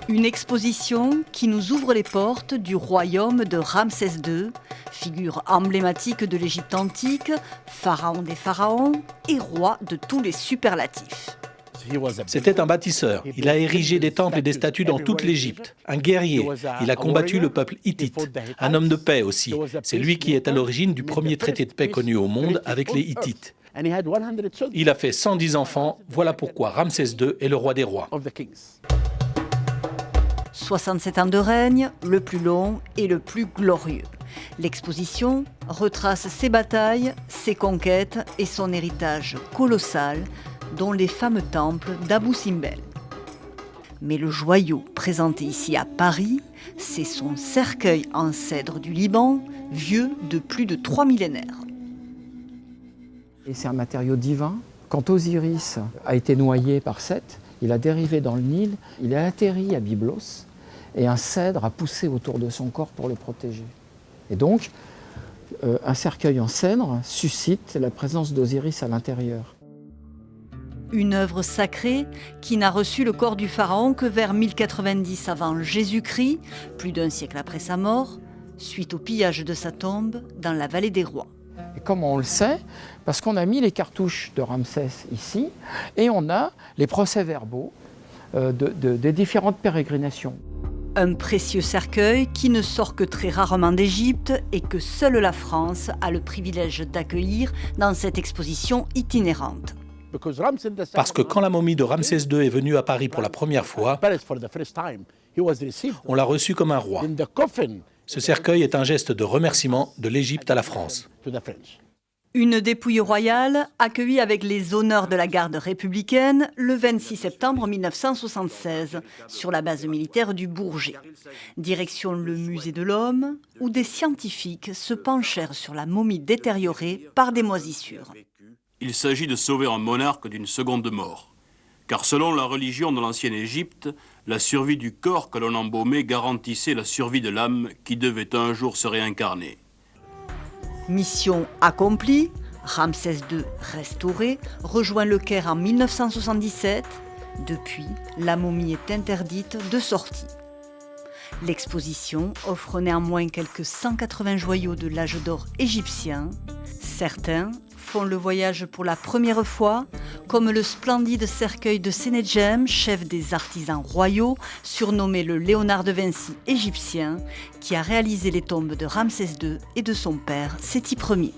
Une exposition qui nous ouvre les portes du royaume de Ramsès II, figure emblématique de l'Égypte antique, pharaon des pharaons et roi de tous les superlatifs. C'était un bâtisseur. Il a érigé des temples et des statues dans toute l'Égypte. Un guerrier. Il a combattu le peuple hittite. Un homme de paix aussi. C'est lui qui est à l'origine du premier traité de paix connu au monde avec les Hittites. Il a fait 110 enfants. Voilà pourquoi Ramsès II est le roi des rois. 67 ans de règne, le plus long et le plus glorieux. L'exposition retrace ses batailles, ses conquêtes et son héritage colossal, dont les fameux temples d'Abou Simbel. Mais le joyau présenté ici à Paris, c'est son cercueil en cèdre du Liban, vieux de plus de 3 millénaires. Et c'est un matériau divin. Quand Osiris a été noyé par Seth, il a dérivé dans le Nil, il a atterri à Byblos, et un cèdre a poussé autour de son corps pour le protéger. Et donc, un cercueil en cèdre suscite la présence d'Osiris à l'intérieur. Une œuvre sacrée qui n'a reçu le corps du pharaon que vers 1090 avant Jésus-Christ, plus d'un siècle après sa mort, suite au pillage de sa tombe dans la vallée des rois. Et comment on le sait? Parce qu'on a mis les cartouches de Ramsès ici, et on a les procès-verbaux des différentes pérégrinations. Un précieux cercueil qui ne sort que très rarement d'Égypte et que seule la France a le privilège d'accueillir dans cette exposition itinérante. Parce que quand la momie de Ramsès II est venue à Paris pour la première fois, on l'a reçu comme un roi. Ce cercueil est un geste de remerciement de l'Égypte à la France. Une dépouille royale accueillie avec les honneurs de la garde républicaine le 26 septembre 1976 sur la base militaire du Bourget. Direction le musée de l'Homme où des scientifiques se penchèrent sur la momie détériorée par des moisissures. Il s'agit de sauver un monarque d'une seconde mort. Car selon la religion de l'ancienne Égypte, la survie du corps que l'on embaumait garantissait la survie de l'âme qui devait un jour se réincarner. Mission accomplie, Ramsès II restauré, rejoint le Caire en 1977. Depuis, la momie est interdite de sortie. L'exposition offre néanmoins quelques 180 joyaux de l'âge d'or égyptien. Certains font le voyage pour la première fois, comme le splendide cercueil de Sénéjem, chef des artisans royaux, surnommé le Léonard de Vinci égyptien, qui a réalisé les tombes de Ramsès II et de son père, Séti Ier.